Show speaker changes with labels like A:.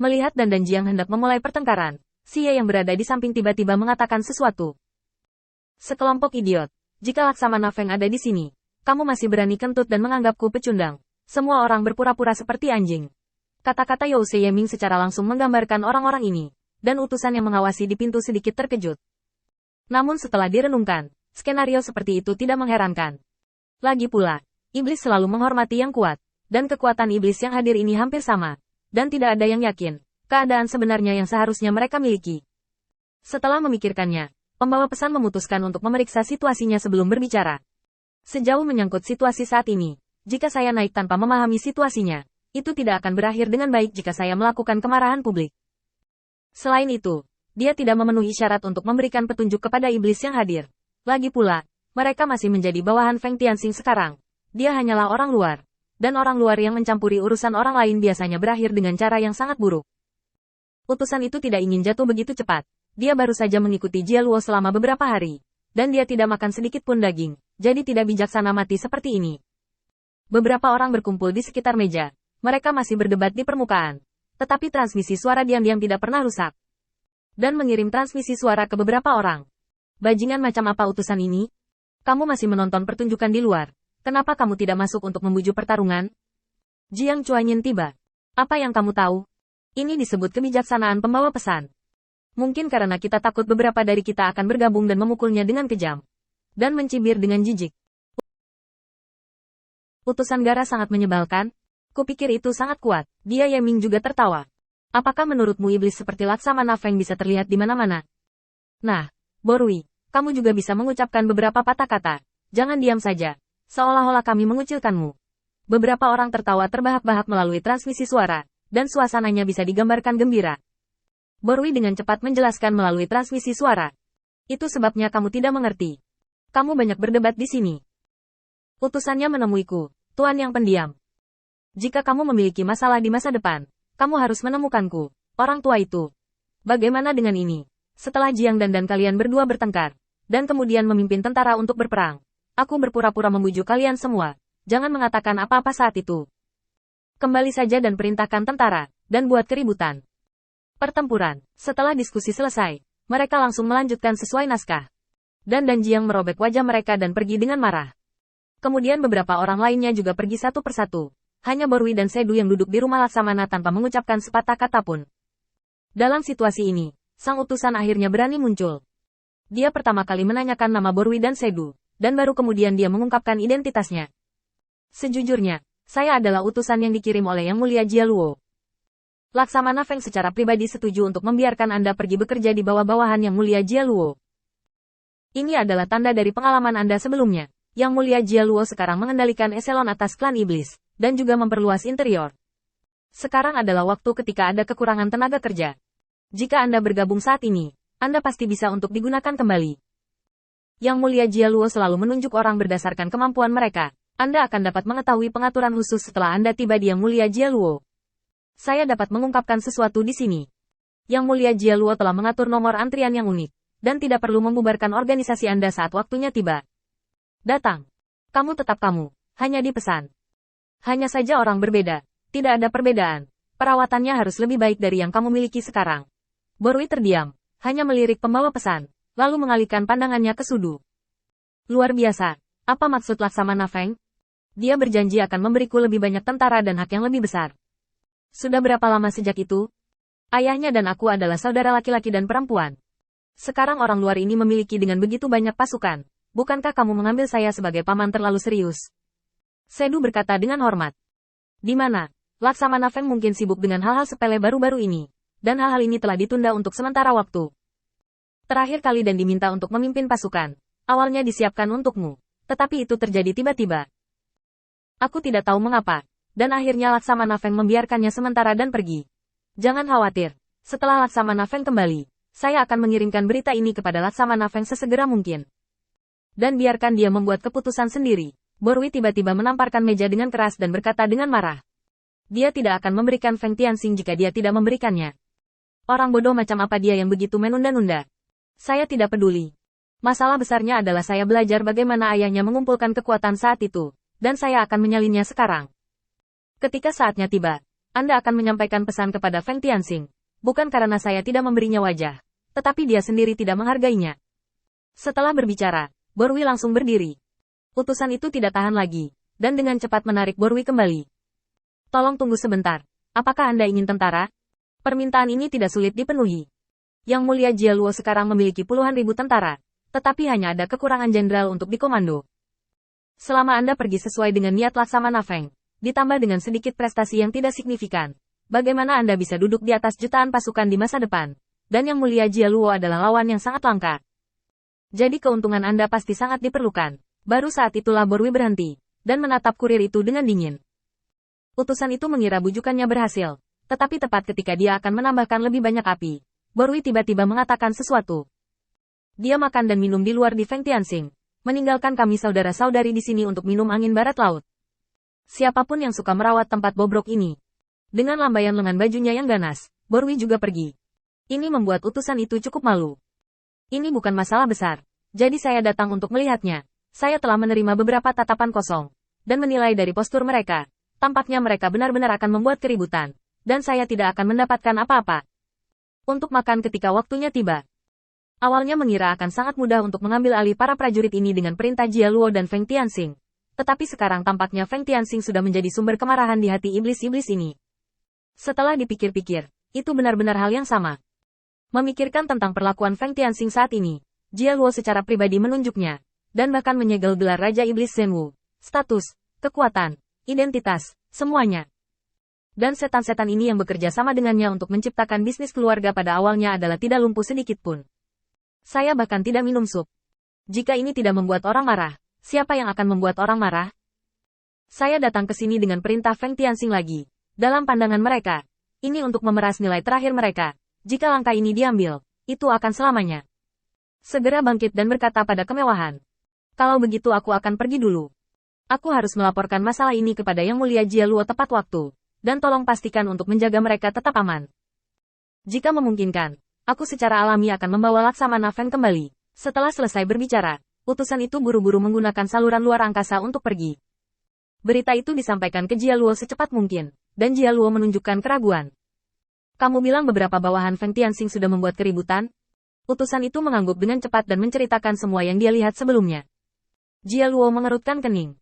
A: Melihat Dan Jiang hendak memulai pertengkaran, Xie yang berada di samping tiba-tiba mengatakan sesuatu. Sekelompok idiot. Jika Laksamana Feng ada di sini, kamu masih berani kentut dan menganggapku pecundang. Semua orang berpura-pura seperti anjing. Kata-kata You Yeming secara langsung menggambarkan orang-orang ini, dan utusan yang mengawasi di pintu sedikit terkejut. Namun setelah direnungkan, skenario seperti itu tidak mengherankan. Lagi pula, iblis selalu menghormati yang kuat, dan kekuatan iblis yang hadir ini hampir sama, dan tidak ada yang yakin keadaan sebenarnya yang seharusnya mereka miliki. Setelah memikirkannya, pembawa pesan memutuskan untuk memeriksa situasinya sebelum berbicara. Sejauh menyangkut situasi saat ini, jika saya naik tanpa memahami situasinya, itu tidak akan berakhir dengan baik jika saya melakukan kemarahan publik. Selain itu, dia tidak memenuhi syarat untuk memberikan petunjuk kepada iblis yang hadir. Lagi pula, mereka masih menjadi bawahan Feng Tianxing sekarang. Dia hanyalah orang luar, dan orang luar yang mencampuri urusan orang lain biasanya berakhir dengan cara yang sangat buruk. Utusan itu tidak ingin jatuh begitu cepat. Dia baru saja mengikuti Jia Luo selama beberapa hari, dan dia tidak makan sedikit pun daging, jadi tidak bijaksana mati seperti ini. Beberapa orang berkumpul di sekitar meja. Mereka masih berdebat di permukaan. Tetapi transmisi suara diam-diam tidak pernah rusak. Dan mengirim transmisi suara ke beberapa orang. Bajingan macam apa utusan ini? Kamu masih menonton pertunjukan di luar. Kenapa kamu tidak masuk untuk membujuk pertarungan? Jiang Chuanyin tiba. Apa yang kamu tahu? Ini disebut kebijaksanaan pembawa pesan. Mungkin karena kita takut beberapa dari kita akan bergabung dan memukulnya dengan kejam. Dan mencibir dengan jijik. Utusan Gara sangat menyebalkan. Kupikir itu sangat kuat. Dia Yeming juga tertawa. Apakah menurutmu iblis seperti Laksamana Feng bisa terlihat di mana-mana? Nah, Borui, kamu juga bisa mengucapkan beberapa patah kata. Jangan diam saja. Seolah-olah kami mengucilkanmu. Beberapa orang tertawa terbahak-bahak melalui transmisi suara, dan suasananya bisa digambarkan gembira. Borui dengan cepat menjelaskan melalui transmisi suara. Itu sebabnya kamu tidak mengerti. Kamu banyak berdebat di sini. Utusannya menemuiku, Tuan yang pendiam. Jika kamu memiliki masalah di masa depan, kamu harus menemukanku, orang tua itu. Bagaimana dengan ini? Setelah Jiang dan kalian berdua bertengkar, dan kemudian memimpin tentara untuk berperang, aku berpura-pura membujuk kalian semua. Jangan mengatakan apa-apa saat itu. Kembali saja dan perintahkan tentara, dan buat keributan. Pertempuran. Setelah diskusi selesai, mereka langsung melanjutkan sesuai naskah. Dan Jiang merobek wajah mereka dan pergi dengan marah. Kemudian beberapa orang lainnya juga pergi satu persatu. Hanya Borui dan Sedu yang duduk di rumah Laksamana tanpa mengucapkan sepatah kata pun. Dalam situasi ini, sang utusan akhirnya berani muncul. Dia pertama kali menanyakan nama Borui dan Sedu, dan baru kemudian dia mengungkapkan identitasnya. Sejujurnya, saya adalah utusan yang dikirim oleh Yang Mulia Jia Luo. Laksamana Feng secara pribadi setuju untuk membiarkan Anda pergi bekerja di bawah-bawahan Yang Mulia Jia Luo. Ini adalah tanda dari pengalaman Anda sebelumnya. Yang Mulia Jia Luo sekarang mengendalikan eselon atas klan iblis, dan juga memperluas interior. Sekarang adalah waktu ketika ada kekurangan tenaga kerja. Jika Anda bergabung saat ini, Anda pasti bisa untuk digunakan kembali. Yang Mulia Jia Luo selalu menunjuk orang berdasarkan kemampuan mereka. Anda akan dapat mengetahui pengaturan khusus setelah Anda tiba di Yang Mulia Jia Luo. Saya dapat mengungkapkan sesuatu di sini. Yang Mulia Jia Luo telah mengatur nomor antrian yang unik, dan tidak perlu membubarkan organisasi Anda saat waktunya tiba. Datang. Kamu tetap kamu, hanya dipesan. Hanya saja orang berbeda, tidak ada perbedaan. Perawatannya harus lebih baik dari yang kamu miliki sekarang. Borui terdiam, hanya melirik pembawa pesan, lalu mengalihkan pandangannya ke Sudu. Luar biasa, apa maksud Laksamana Feng? Dia berjanji akan memberiku lebih banyak tentara dan hak yang lebih besar. Sudah berapa lama sejak itu? Ayahnya dan aku adalah saudara laki-laki dan perempuan. Sekarang orang luar ini memiliki dengan begitu banyak pasukan. Bukankah kamu mengambil saya sebagai paman terlalu serius? Sedu berkata dengan hormat. Di mana? Laksamana Feng mungkin sibuk dengan hal-hal sepele baru-baru ini. Dan hal-hal ini telah ditunda untuk sementara waktu. Terakhir kali dan diminta untuk memimpin pasukan. Awalnya disiapkan untukmu. Tetapi itu terjadi tiba-tiba. Aku tidak tahu mengapa. Dan akhirnya Laksamana Feng membiarkannya sementara dan pergi. Jangan khawatir. Setelah Laksamana Feng kembali, saya akan mengirimkan berita ini kepada Laksamana Feng sesegera mungkin. Dan biarkan dia membuat keputusan sendiri. Borui tiba-tiba menamparkan meja dengan keras dan berkata dengan marah. Dia tidak akan memberikan Feng Tianxing jika dia tidak memberikannya. Orang bodoh macam apa dia yang begitu menunda-nunda? Saya tidak peduli. Masalah besarnya adalah saya belajar bagaimana ayahnya mengumpulkan kekuatan saat itu. Dan saya akan menyalinnya sekarang. Ketika saatnya tiba, Anda akan menyampaikan pesan kepada Feng Tianxing. Bukan karena saya tidak memberinya wajah, tetapi dia sendiri tidak menghargainya. Setelah berbicara, Borui langsung berdiri. Utusan itu tidak tahan lagi, dan dengan cepat menarik Borui kembali. Tolong tunggu sebentar. Apakah Anda ingin tentara? Permintaan ini tidak sulit dipenuhi. Yang Mulia Jia Luo sekarang memiliki puluhan ribu tentara, tetapi hanya ada kekurangan jenderal untuk dikomando. Selama Anda pergi sesuai dengan niat Laksamana Feng, ditambah dengan sedikit prestasi yang tidak signifikan, bagaimana Anda bisa duduk di atas jutaan pasukan di masa depan? Dan Yang Mulia Jia Luo adalah lawan yang sangat langka. Jadi keuntungan Anda pasti sangat diperlukan. Baru saat itulah Borui berhenti, dan menatap kurir itu dengan dingin. Utusan itu mengira bujukannya berhasil, tetapi tepat ketika dia akan menambahkan lebih banyak api, Borui tiba-tiba mengatakan sesuatu. Dia makan dan minum di luar di Feng Tianxing, meninggalkan kami saudara-saudari di sini untuk minum angin barat laut. Siapapun yang suka merawat tempat bobrok ini. Dengan lambaian lengan bajunya yang ganas, Borui juga pergi. Ini membuat utusan itu cukup malu. Ini bukan masalah besar, jadi saya datang untuk melihatnya. Saya telah menerima beberapa tatapan kosong, dan menilai dari postur mereka, tampaknya mereka benar-benar akan membuat keributan, dan saya tidak akan mendapatkan apa-apa. Untuk makan ketika waktunya tiba. Awalnya mengira akan sangat mudah untuk mengambil alih para prajurit ini dengan perintah Jia Luo dan Feng Tianxing. Tetapi sekarang tampaknya Feng Tianxing sudah menjadi sumber kemarahan di hati iblis-iblis ini. Setelah dipikir-pikir, itu benar-benar hal yang sama. Memikirkan tentang perlakuan Feng Tianxing saat ini, Jia Luo secara pribadi menunjuknya, dan bahkan menyegel gelar Raja Iblis Zhenwu, status, kekuatan, identitas, semuanya. Dan setan-setan ini yang bekerja sama dengannya untuk menciptakan bisnis keluarga pada awalnya adalah tidak lumpuh sedikit pun. Saya bahkan tidak minum sup. Jika ini tidak membuat orang marah, siapa yang akan membuat orang marah? Saya datang ke sini dengan perintah Feng Tianxing lagi. Dalam pandangan mereka, ini untuk memeras nilai terakhir mereka. Jika langkah ini diambil, itu akan selamanya. Segera bangkit dan berkata pada kemewahan. Kalau begitu aku akan pergi dulu. Aku harus melaporkan masalah ini kepada Yang Mulia Jia Luo tepat waktu, dan tolong pastikan untuk menjaga mereka tetap aman. Jika memungkinkan, aku secara alami akan membawa Laksamana Feng kembali. Setelah selesai berbicara, utusan itu buru-buru menggunakan saluran luar angkasa untuk pergi. Berita itu disampaikan ke Jia Luo secepat mungkin, dan Jia Luo menunjukkan keraguan. Kamu bilang beberapa bawahan Feng Tianxing sudah membuat keributan? Utusan itu mengangguk dengan cepat dan menceritakan semua yang dia lihat sebelumnya. Jia Luo mengerutkan kening.